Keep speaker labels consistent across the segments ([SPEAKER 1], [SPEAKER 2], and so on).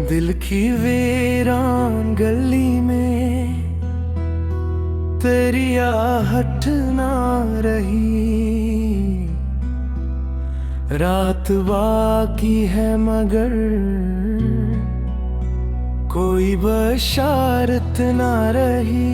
[SPEAKER 1] दिल की वीरान गली में तेरी आहट ना रही। रात बाकी है मगर कोई बशारत ना रही।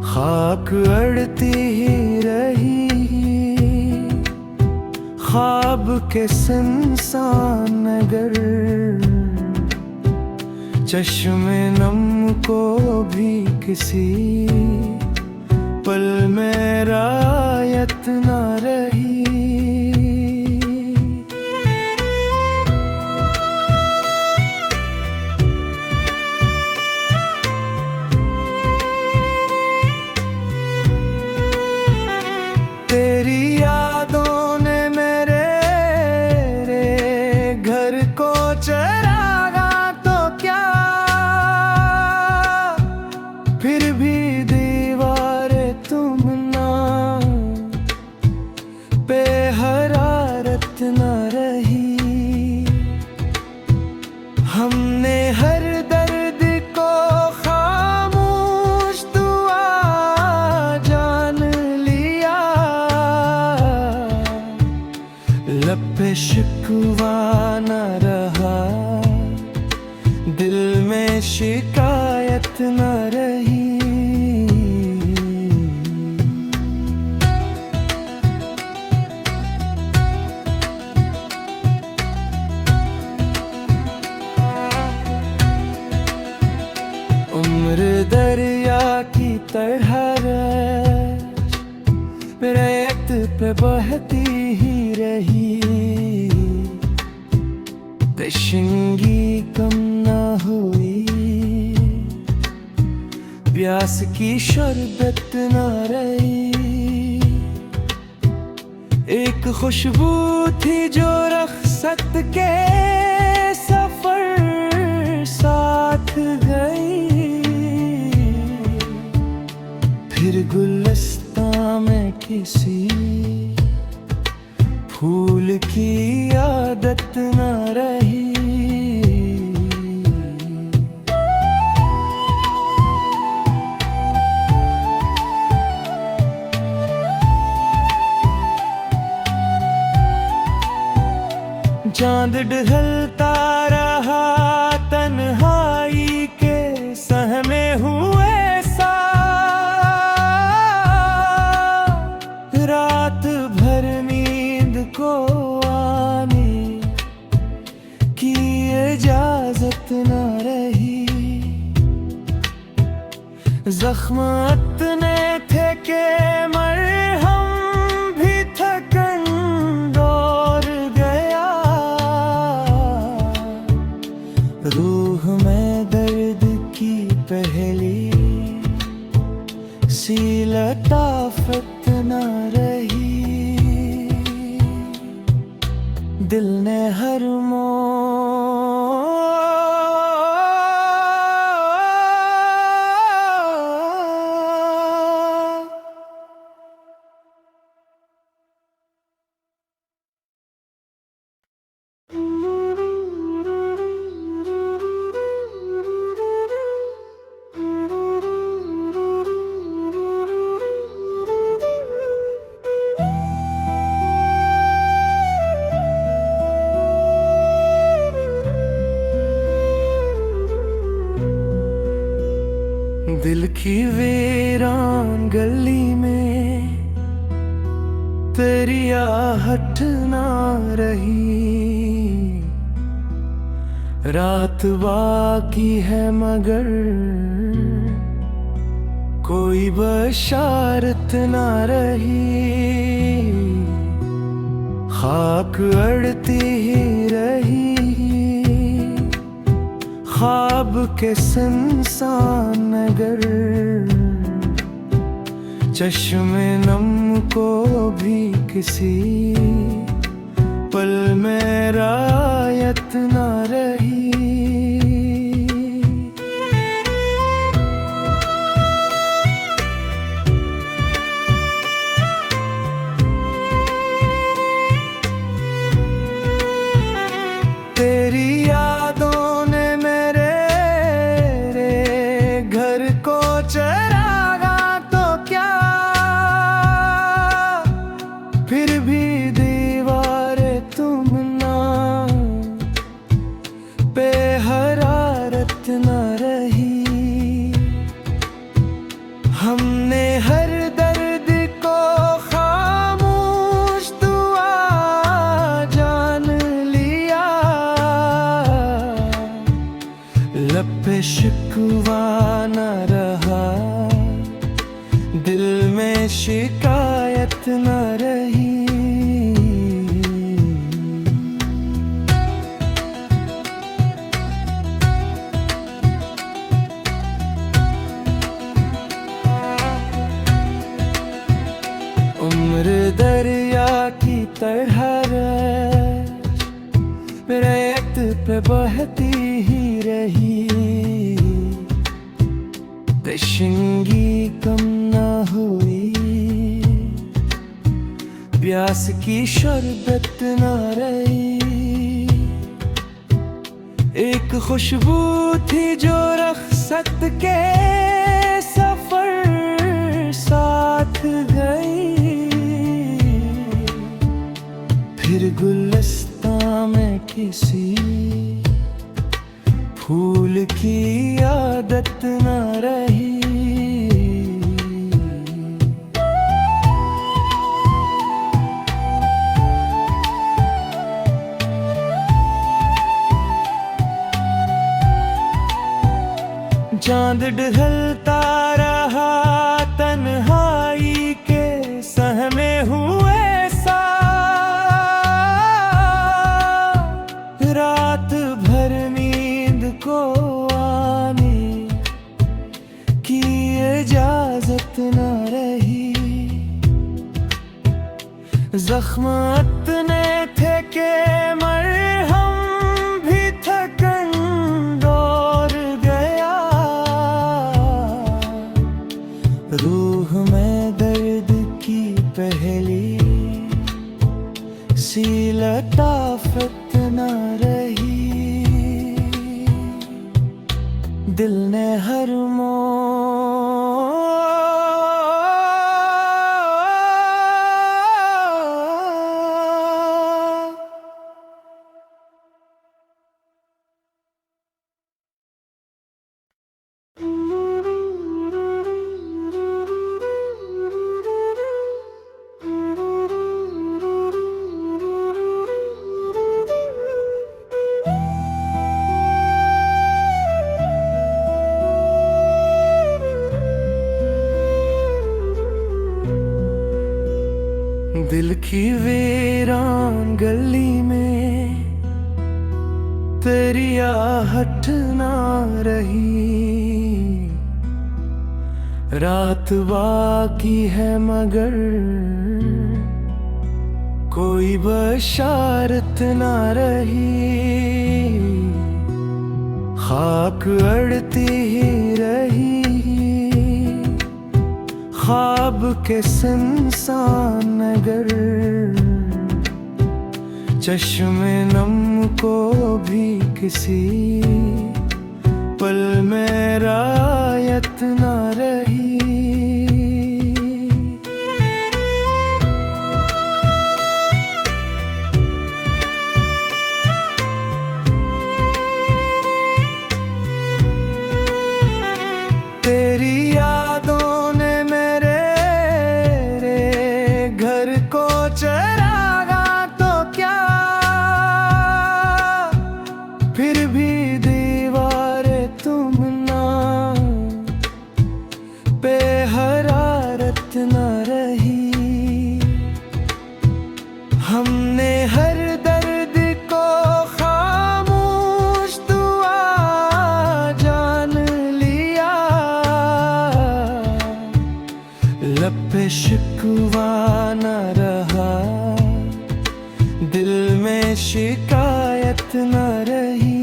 [SPEAKER 1] खाक अड़ती ही रही ख्वाब के सुनसान नगर। चश्मे नम को भी किसी पल में रायत ना रही। तेरी यादों ने मेरे घर को चरागा तो क्या, फिर भी दीवारें तुम ना पे हरारत ना रही। हमने हर दर्द को खामोश दुआ जान लिया। लब पे शिकवा न रहा, दिल में शिकायत न रही। उम्र दरिया की तरह रेत पे बहती ही रही। तशंगी कम ना हुई, प्यास की शरबत ना रही। एक खुशबू थी जो रखसत के सफर साथ गई। फिर गुलस्तां में किसी फूल की आदत ना रही। चांद ढलता रहा तन्हाई के सहमे हुए सा। रात भर नींद को आने की इजाजत न रही। जख्म इतने थे के मरहम भी थकन दौर गया। रूह में दर्द की पहली सी लताफत न रही। दिल ने हर दिल की वीरान गली में तेरी आहट ना रही। रात बाकी है मगर कोई बशारत ना रही। खाक अड़ती ही रही ख्वाब के सुनसान नगर। चश्मे नम को भी किसी पल में रायत ना रही। तेरी शिकवा न रहा, दिल में शिकायत न रही। उम्र दरिया की तरह रेत पे बहती ही रही, तशंगी कम न हुई, प्यास की शरबत न रही। एक खुशबू थी जो रखसत के सफर साथ गई, फिर गुलस्तां में किसी फूल की आदत न रही। चांद ढलता रहा तन्हाई के सहमे हुए सा, रात भर नींद को आने की इजाजत न रही। जख्म इतने थे के मरहम भी थकन दौर गया, रूह में दर्द की पहली सी लताफत न रही। दिल ने हर दिल की वीरान गली में तेरी आहट ना रही, रात बाकी है मगर कोई बशारत ना रही। खाक अड़ती ही रही ख्वाब के सुनसान नगर, चश्मे नम को भी किसी पल में रायत न रही। तेरी यादों ने मेरे घर को चरागा तो क्या, फिर भी दीवारें तुम ना पे हरारत न रही। हमने हर दर्द को खामोश दुआ जान लिया, लब पे शिकवा न रहा, दिल में शिकायत न रही।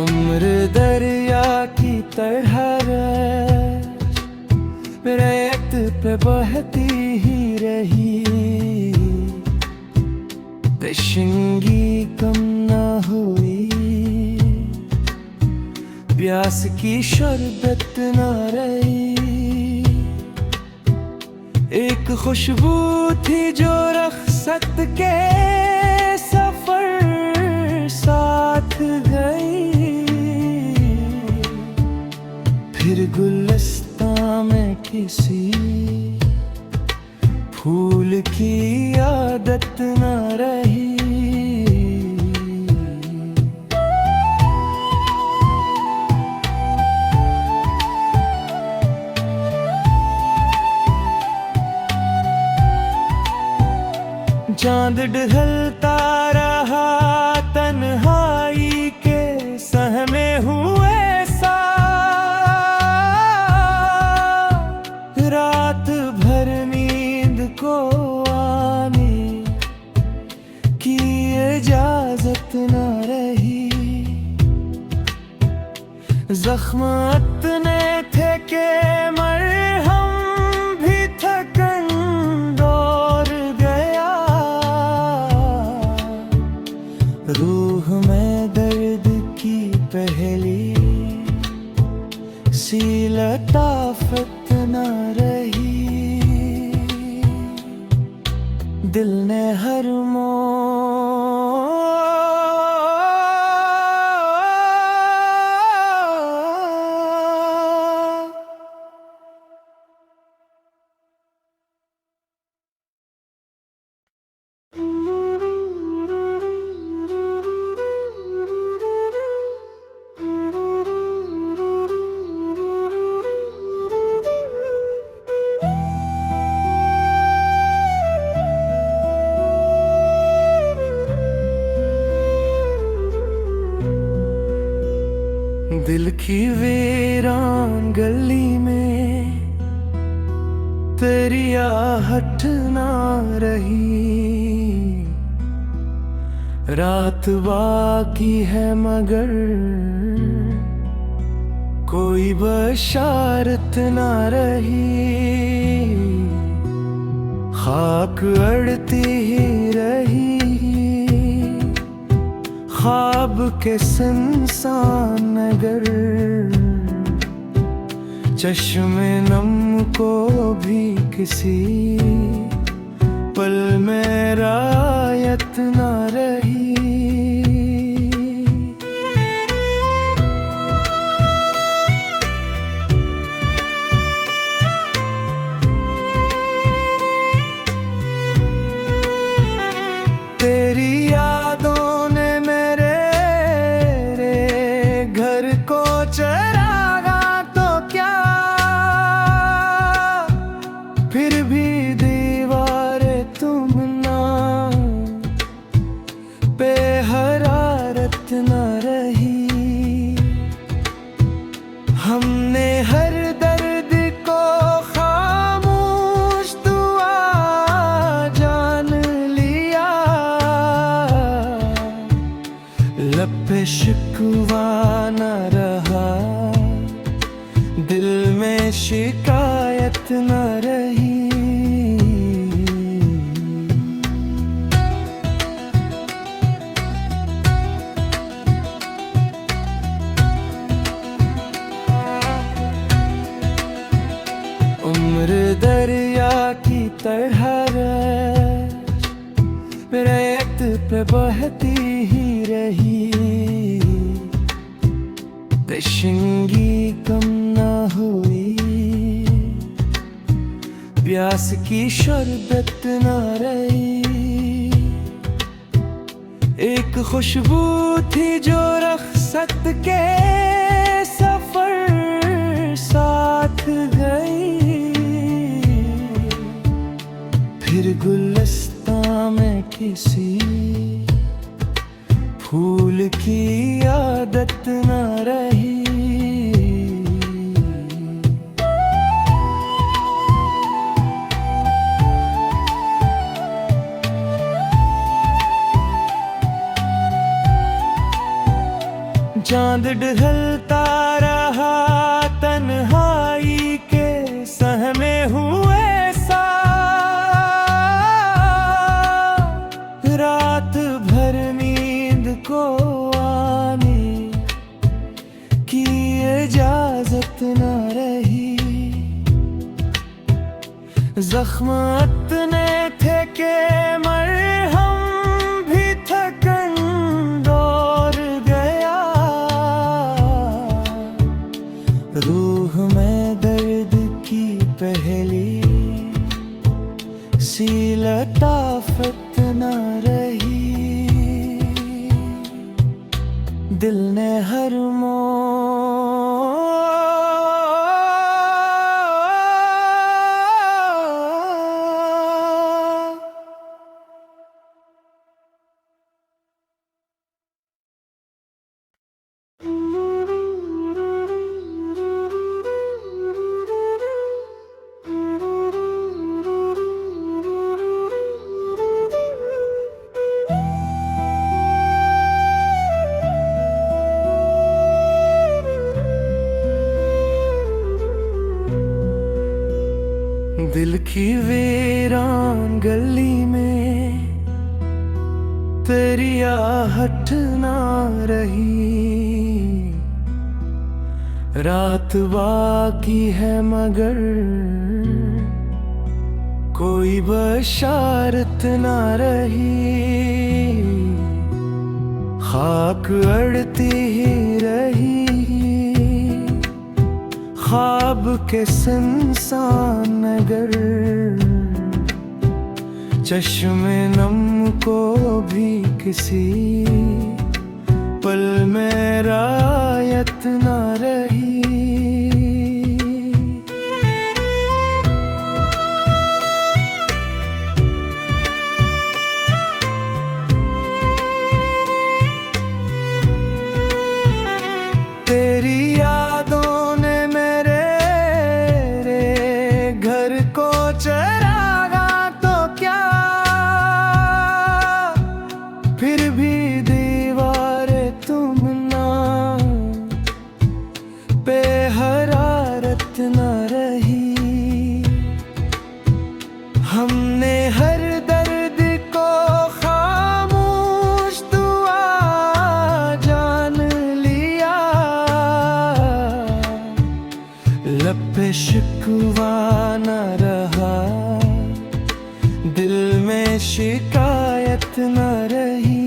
[SPEAKER 1] उम्र दरिया की तरह रेत पे बहती ही रही, तशंगी कम न हुई, प्यास की शरबत न रही। एक खुशबू थी जो रखसत के सफर साथ गई, फिर गुलस्तां चांद ढलता रहा तन्हाई के सहमे हुए सा, रात भर नींद को आने की इजाजत न रही। जख्म इतने थे कि मरहम भी थकन दौर गया। रूह में दर्द की पहली सी लताफत न रही। दिल ने हर दिल की वीरान गली में तेरी आहट ना रही। रात बाकी है मगर कोई बशारत ना रही। खाक अड़ती ही रही ख्वाब के सुनसान नगर। चश्मे नम को भी किसी पल में रायत न रही। तेरी यादों ने मेरे घर को चरागा तो क्या, फिर भी दीवारें तुम ना पे हरारत न रही। हमने हर दर्द को खामोश दुआ जान लिया। लब पे शिकवा न रहा, दिल में शिकायत न रही। उम्र दरिया की तरह रेत पे बहती ही रही। तशंगी कम ना हुई, प्यास की शरबत ना रही। एक खुशबू थी जो रखसत के सफर साथ गई। फिर गुलस्तां में किसी फूल की आदत न रही। चांद ढलता रहा तन्हाई के सहमे हुए सा, रात भर नींद को आने की इजाजत न रही। जख्म इतने थे कि मरहम भी थकन दौर गया। रूह में दर्द की पहली सी लताफत न रही। दिल ने हर दिल की वीरान गली में तेरी आहट ना रही। रात बाकी है मगर कोई बशारत ना रही। खाक अड़ती ही रही ख्वाब के सुनसान नगर। चश्मे नम को भी किसी पल में रायत ना रही। तेरी यादों ने मेरे घर को चरागा तो क्या, फिर भी दीवारें तुम ना पे हरारत ना रही। हमने हर दर्द को खामोश दुआ जान लिया। लब पे शिकवा न रहा, दिल में शिकायत न रही।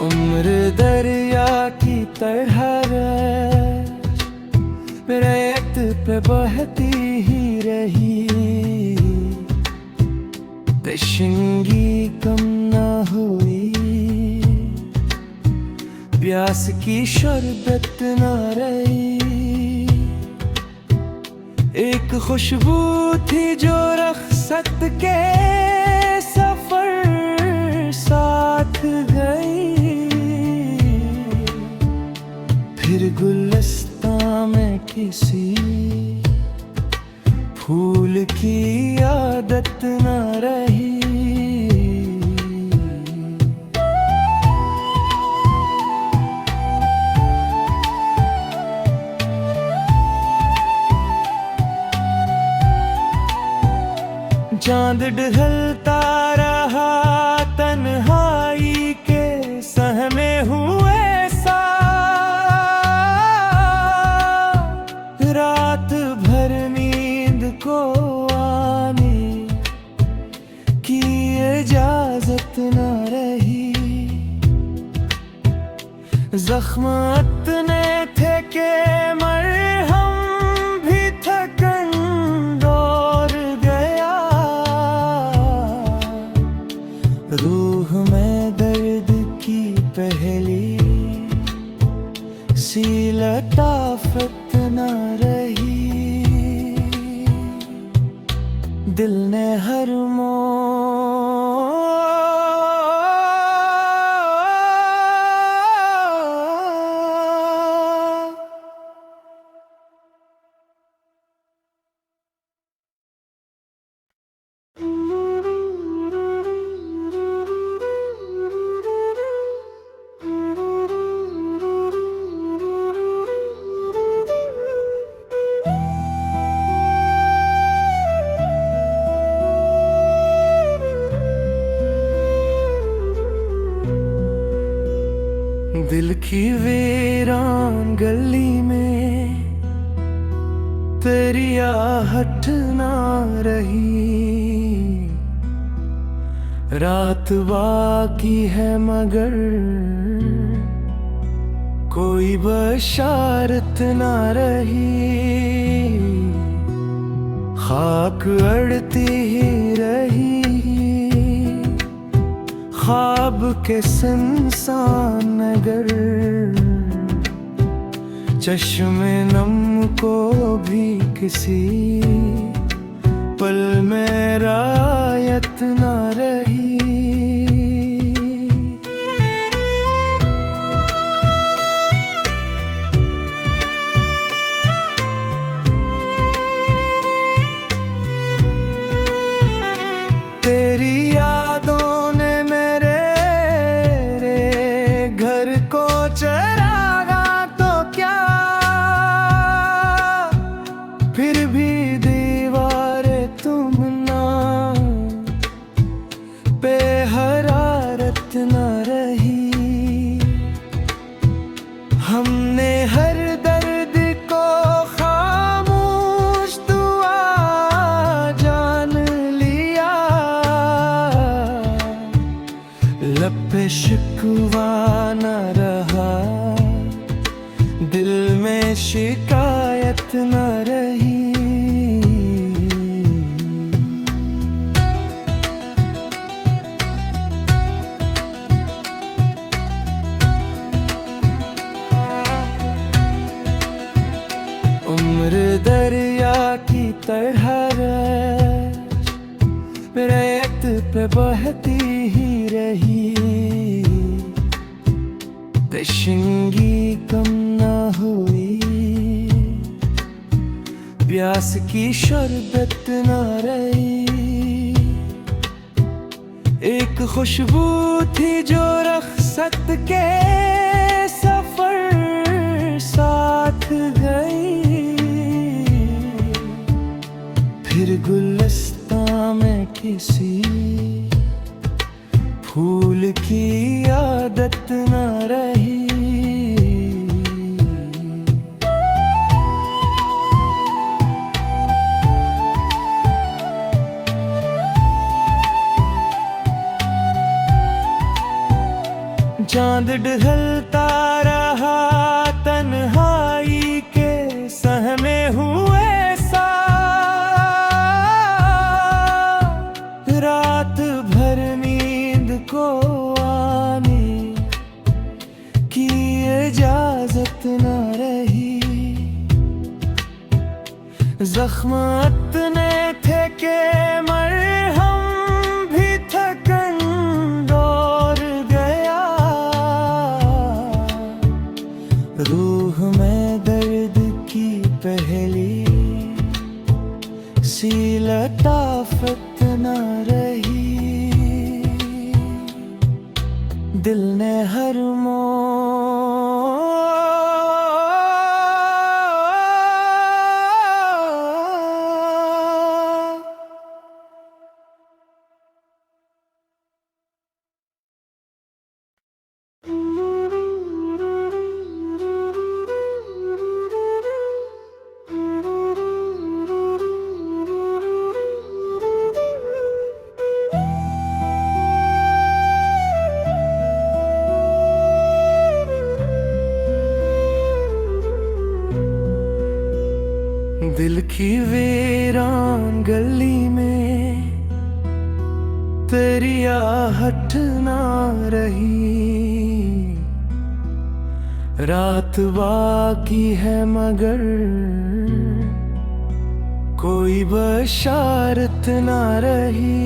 [SPEAKER 1] उम्र दरिया की तरह रेत पे बहती ही रही। तशंगी कम ना हुई, प्यास की शरबत ना रही। एक खुशबू थी जो रखसत के सफर साथ गई। फिर गुलस्तां में किसी फूल की आदत ना रही। चांद ढलता रहा तन्हाई के सहमे हुए सा। रात भर नींद को आने की इजाजत न रही। जख्म इतने थे के मरहम भी थकन दौर गया। रूह में दर्द की पहली सी लताफत न रही। दिल ने हर दिल की वीरान गली में तेरी आहट ना रही। रात बाकी है मगर कोई बशारत ना रही। खाक अड़ती ही रही ख्वाब के सुनसान नगर। चश्मे नम को भी किसी पल में रायत ना रही। तेरी शिकवा न रहा, दिल में शिकायत न रही। उम्र दरिया की तरह रेत पे बहती ही रही, तशंगी कम न हुई, प्यास की शरबत न रही। एक खुशबू थी जो रखसत के सफर साथ गई, फिर गुलस्तां में किसी फूल की आदत न रही। चांद ढलता रहा तन्हाई के सहमे हुए सा, रात भर नींद को आने की इजाजत न रही। जख्म इतने थे के मरहम भी थकन दौर गया, रूह में दर्द की पहली सी लताफत न रही। दिल ने हर दिल की वीरान गली में तेरी आहट ना रही। रात बाकी है मगर कोई बशारत ना रही।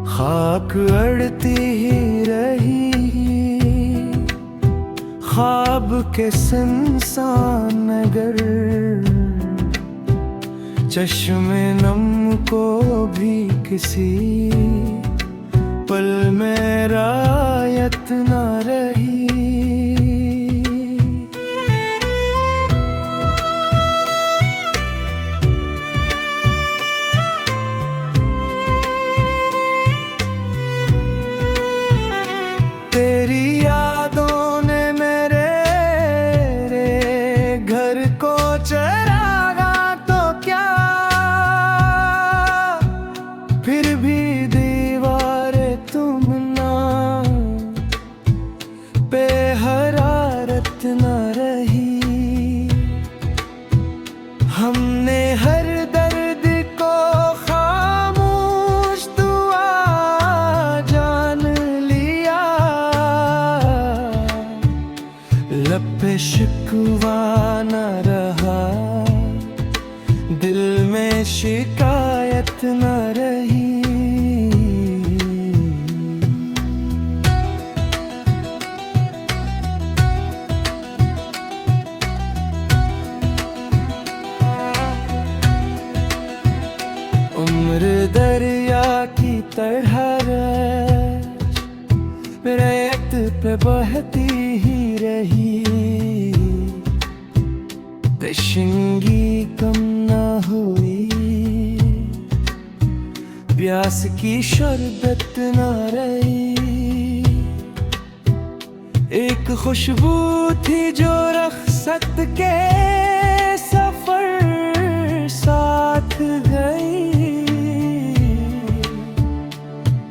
[SPEAKER 1] खाक अड़ती ही रही ख्वाब के सुनसान नगर, चश्मे नम को भी किसी पल में रायत न रही। तेरी यादों ने मेरे घर को चरागा तो क्या, फिर भी दीवारें तुम ना पे हरारत न रही। हमने हर दर्द को खामोश दुआ जान लिया, लब पे शिकवा न रहा, दिल में शिकायत न रही। उम्र दरिया की तरह रेत पे बहती ही रही, तशंगी कम न हुई, प्यास की शरबत न रही। एक खुशबू थी जो रखसत के सफर साथ गई,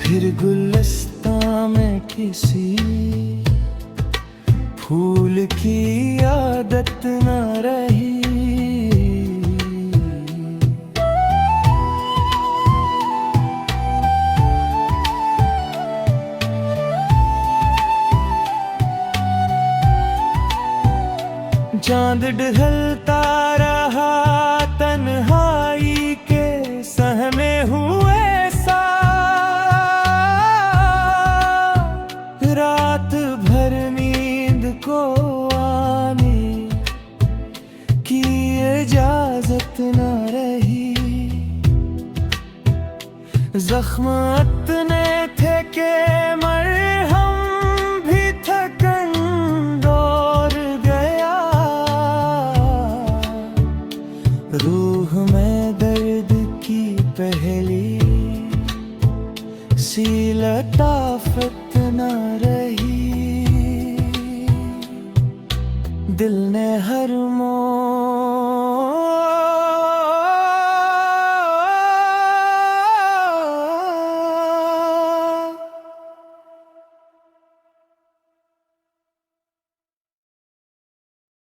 [SPEAKER 1] फिर गुलस्तां किसी फूल की आदत न रही। चांद ढलता रहा तन्हाई के सहमे हुए सा, रात भर नींद को आने की इजाजत न रही। जख्म इतने थे के मरहम भी थकन दौर गया। रूह में दर्द की पहली सी लताफत न रही। दिल ने हर